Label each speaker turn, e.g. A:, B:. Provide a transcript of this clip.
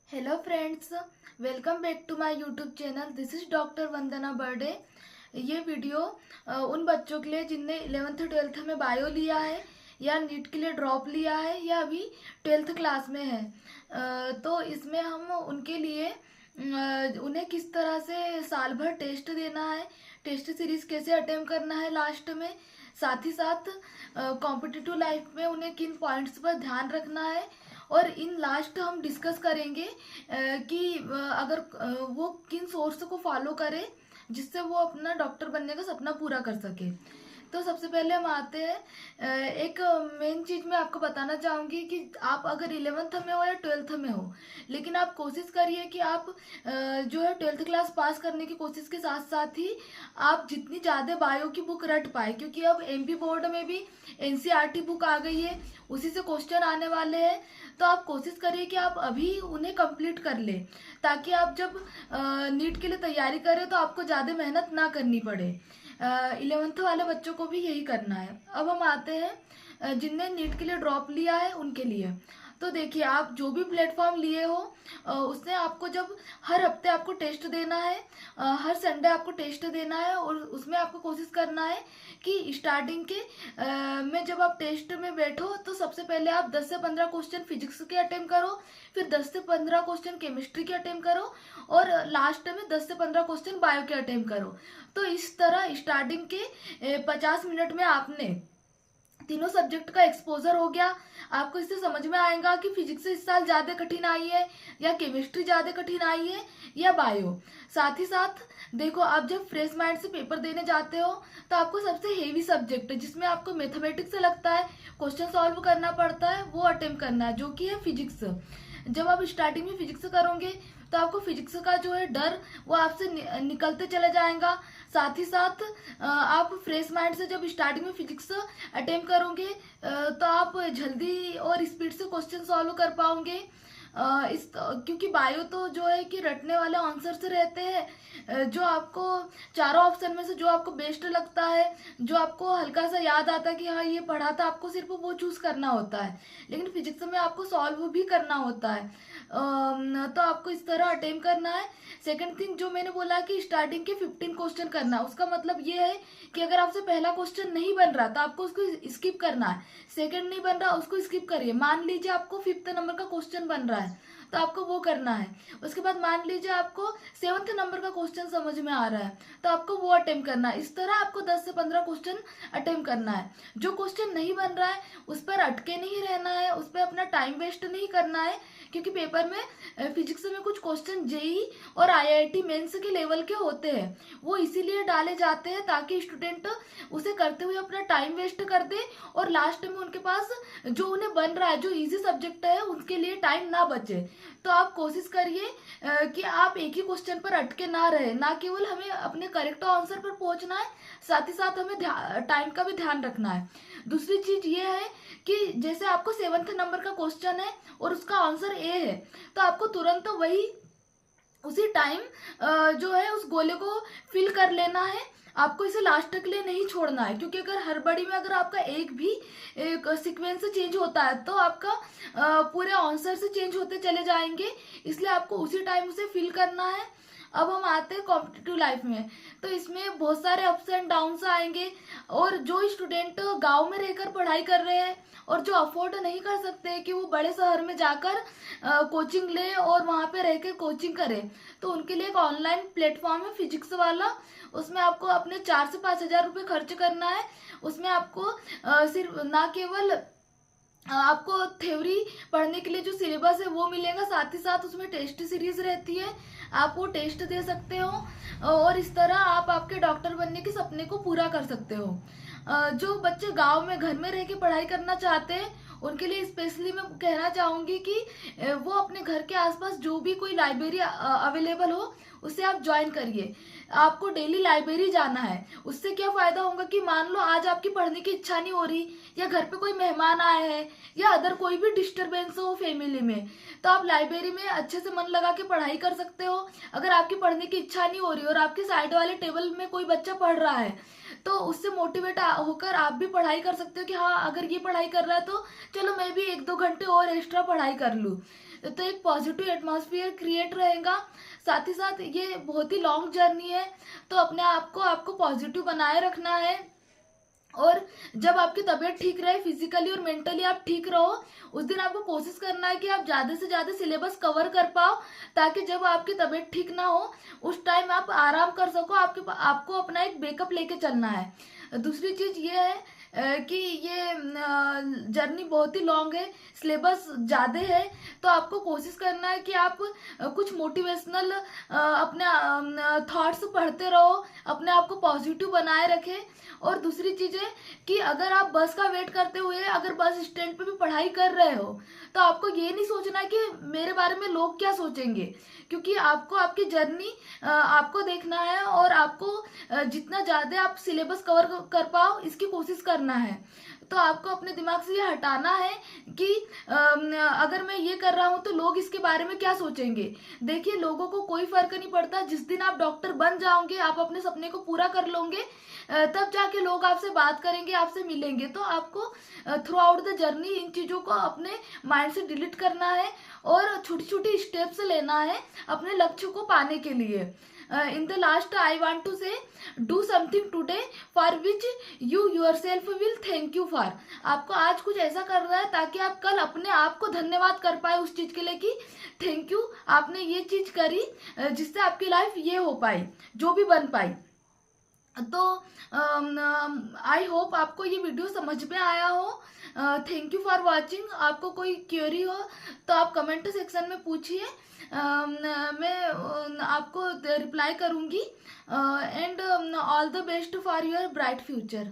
A: Hello friends, welcome back to my YouTube channel. This is doctor Vandana Barde. ये video उन बच्चों के लिए जिनने 11th-12th में बायो लिया है या नीट के लिए ड्रॉप लिया है या अभी 12th क्लास में है। तो इसमें हम उनके लिए उन्हें किस तरह से साल भर टेस्ट देना है, टेस्ट सीरीज कैसे अटेम्प्ट करना है लास्ट में, साथ ही साथ कॉम्पिटिटिव लाइफ में उन्हें किन पॉइंट्स पर ध्यान रखना है, और इन लास्ट हम डिस्कस करेंगे कि अगर वो किन सोर्स को फॉलो करे जिससे वो अपना डॉक्टर बनने का सपना पूरा कर सके। तो सबसे पहले हम आते हैं, एक मेन चीज मैं आपको बताना चाहूंगी कि आप अगर 11th में हो या 12th में हो, लेकिन आप कोशिश करिए कि आप जो है 12th क्लास पास करने की कोशिश के साथ साथ ही आप जितनी ज्यादा बायो की बुक रट पाए, क्योंकि अब एमपी बोर्ड में भी एनसीईआरटी बुक आ गई है, उसी से क्वेश्चन आने वाले हैं। तो आप कोशिश करिए कि आप अभी उन्हें कंप्लीट कर ले, ताकि आप जब नीट के लिए तैयारी करें तो आपको ज़्यादा मेहनत ना करनी पड़े। 11th वाले बच्चों को भी यही करना है। अब हम आते हैं जिनने नीट के लिए ड्रॉप लिया है उनके लिए। तो देखिए, आप जो भी प्लेटफॉर्म लिए हो उसने आपको जब हर हफ्ते आपको टेस्ट देना है, हर संडे आपको टेस्ट देना है, और उसमें आपको कोशिश करना है कि स्टार्टिंग के में जब आप टेस्ट में बैठो तो सबसे पहले आप 10 से 15 क्वेश्चन फिजिक्स के अटेम्प्ट करो, फिर 10 से 15 क्वेश्चन केमिस्ट्री के अटेम्प्ट करो, और लास्ट में 10 से 15 क्वेश्चन बायो के अटेम्प्ट करो। तो इस तरह स्टार्टिंग के 50 मिनट में आपने तीनों सब्जेक्ट का एक्सपोजर हो गया। आपको इससे समझ में आएगा कि फिजिक्स इस साल ज्यादा कठिन आई है या केमिस्ट्री ज्यादा कठिन आई है या बायो। साथ ही साथ देखो, आप जब फ्रेश माइंड से पेपर देने जाते हो तो आपको सबसे हेवी सब्जेक्ट जिसमें आपको मैथमेटिक्स से लगता है, क्वेश्चन सॉल्व करना पड़ता है, वो अटेम्प्ट करना है, जो कि है फिजिक्स। जब आप स्टार्टिंग में फिजिक्स करोगे तो आपको फिजिक्स का जो है डर वो आपसे निकलते चले जाएगा। साथ ही साथ आप फ्रेश माइंड से जब स्टार्टिंग में फिजिक्स अटेम्प्ट करोगे तो आप जल्दी और स्पीड से क्वेश्चन सॉल्व कर पाओगे। क्योंकि बायो तो जो है कि रटने वाले आंसर से रहते हैं, जो आपको चारों ऑप्शन में से जो आपको बेस्ट लगता है, जो आपको हल्का सा याद आता है कि हाँ ये पढ़ा था, आपको सिर्फ वो चूज करना होता है। लेकिन फिजिक्स में आपको सॉल्व भी करना होता है। तो आपको इस तरह अटेम्प्ट करना है। सेकंड थिंग जो मैंने बोला कि स्टार्टिंग के 15 क्वेश्चन करना, उसका मतलब ये है कि अगर आपसे पहला क्वेश्चन नहीं बन रहा तो आपको उसको स्किप करना है। सेकंड नहीं बन रहा उसको स्किप करिए। मान लीजिए आपको 5th नंबर का क्वेश्चन बन रहा है तो आपको वो करना है। उसके बाद मान लीजिए आपको 7th नंबर का क्वेश्चन समझ में आ रहा है तो आपको वो अटेम्प्ट करना है। इस तरह आपको 10 से 15 क्वेश्चन अटेम्प्ट करना है। जो क्वेश्चन नहीं बन रहा है उस पर अटके नहीं रहना है, उस पर अपना टाइम वेस्ट नहीं करना है, क्योंकि पेपर में फिजिक्स में कुछ क्वेश्चन जेई और आईआईटी मेंस के लेवल के होते हैं। वो इसीलिए डाले जाते हैं ताकि स्टूडेंट उसे करते हुए अपना टाइम वेस्ट कर दे और लास्ट में उनके पास जो उन्हें बन रहा है, जो इजी सब्जेक्ट है, उनके लिए टाइम ना बचे। तो आप कोशिश करिए कि आप एक ही क्वेश्चन पर अटके ना रहे। ना केवल हमें अपने करेक्ट आंसर पर पहुंचना है, साथ ही साथ हमें टाइम का भी ध्यान रखना है। दूसरी चीज ये है कि जैसे आपको 7th नंबर का क्वेश्चन है और उसका आंसर ए है, तो आपको तुरंत वही उसी टाइम जो है उस गोले को फिल कर लेना है। आपको इसे लास्ट के लिए नहीं छोड़ना है, क्योंकि अगर हड़बड़ी में अगर आपका एक भी एक सीक्वेंस चेंज होता है तो आपका पूरे आंसर से चेंज होते चले जाएंगे। इसलिए आपको उसी टाइम उसे फिल करना है। अब हम आते हैं कॉम्पिटिटिव लाइफ में। तो इसमें बहुत सारे अप्स एंड डाउन्स आएंगे, और जो स्टूडेंट गांव में रहकर पढ़ाई कर रहे हैं और जो अफोर्ड नहीं कर सकते कि वो बड़े शहर में जाकर कोचिंग ले और वहां पे रहकर कोचिंग करे, तो उनके लिए एक ऑनलाइन प्लेटफॉर्म है फिजिक्स वाला। उसमें आपको अपने 4 से 5 हजार रुपये खर्च करना है। उसमें आपको सिर्फ ना केवल आपको थ्योरी पढ़ने के लिए जो सिलेबस है वो मिलेगा, साथ ही साथ उसमें टेस्ट सीरीज रहती है, आप वो टेस्ट दे सकते हो और इस तरह आप आपके डॉक्टर बनने के सपने को पूरा कर सकते हो। जो बच्चे गांव में घर में रह के पढ़ाई करना चाहते हैं उनके लिए स्पेशली मैं कहना चाहूंगी कि वो अपने घर के आसपास जो भी कोई लाइब्रेरी अवेलेबल हो उसे आप ज्वाइन करिए। आपको डेली लाइब्रेरी जाना है। उससे क्या फायदा होगा कि मान लो आज आपकी पढ़ने की इच्छा नहीं हो रही, या घर पे कोई मेहमान आए हैं, या अदर कोई भी डिस्टरबेंस हो फैमिली में, तो आप लाइब्रेरी में अच्छे से मन लगा के पढ़ाई कर सकते हो। अगर आपकी पढ़ने की इच्छा नहीं हो रही और आपके साइड वाले टेबल में कोई बच्चा पढ़ रहा है तो उससे मोटिवेट होकर आप भी पढ़ाई कर सकते हो कि हाँ, अगर ये पढ़ाई कर रहा है तो चलो मैं भी 1-2 घंटे और एक्स्ट्रा पढ़ाई कर लूँ। तो एक पॉजिटिव एटमॉस्फेयर क्रिएट रहेगा। साथ ही साथ ये बहुत ही लॉन्ग जर्नी है, तो अपने आप को आपको पॉजिटिव बनाए रखना है। और जब आपकी तबीयत ठीक रहे, फिजिकली और मेंटली आप ठीक रहो, उस दिन आपको कोशिश करना है कि आप ज़्यादा से ज़्यादा सिलेबस कवर कर पाओ, ताकि जब आपकी तबीयत ठीक ना हो उस टाइम आप आराम कर सको। आपको अपना एक बैकअप लेके चलना है। दूसरी चीज़ ये है कि ये जर्नी बहुत ही लॉन्ग है, सिलेबस ज़्यादा है, तो आपको कोशिश करना है कि आप कुछ मोटिवेशनल अपने थॉट्स पढ़ते रहो, अपने आप को पॉजिटिव बनाए रखें। और दूसरी चीज़ है कि अगर आप बस का वेट करते हुए अगर बस स्टैंड पे भी पढ़ाई कर रहे हो, तो आपको ये नहीं सोचना कि मेरे बारे में लोग क्या सोचेंगे, क्योंकि आपको आपकी जर्नी आपको देखना है, और आपको जितना ज़्यादा आप सिलेबस कवर कर पाओ इसकी कोशिश करना है। तो आपको अपने दिमाग से ये हटाना है कि अगर मैं ये कर रहा हूँ तो लोग इसके बारे में क्या सोचेंगे। देखिए, लोगों को कोई फर्क नहीं पड़ता। जिस दिन आप डॉक्टर बन जाओगे, आप अपने सपने को पूरा कर लोगे, तब जाके लोग आपसे बात करेंगे, आपसे मिलेंगे। तो आपको through out the journey in चीज़ों को अपने माइंड से डिलीट करना है, और छोटी छोटी स्टेप्स लेना है अपने लक्ष्य को पाने के लिए। In the last I want to say, do something today for which you yourself will thank you for. आपको आज कुछ ऐसा करना है ताकि आप कल अपने आप को धन्यवाद कर पाए उस चीज के लिए कि थैंक यू, आपने ये चीज करी जिससे आपकी लाइफ ये हो पाई, जो भी बन पाई। तो आई होप आपको ये वीडियो समझ में आया हो। Thank you for watching. आपको कोई क्वेरी हो तो आप कमेंट सेक्शन में पूछिए, मैं आपको रिप्लाई करूँगी। And all the best for your bright future.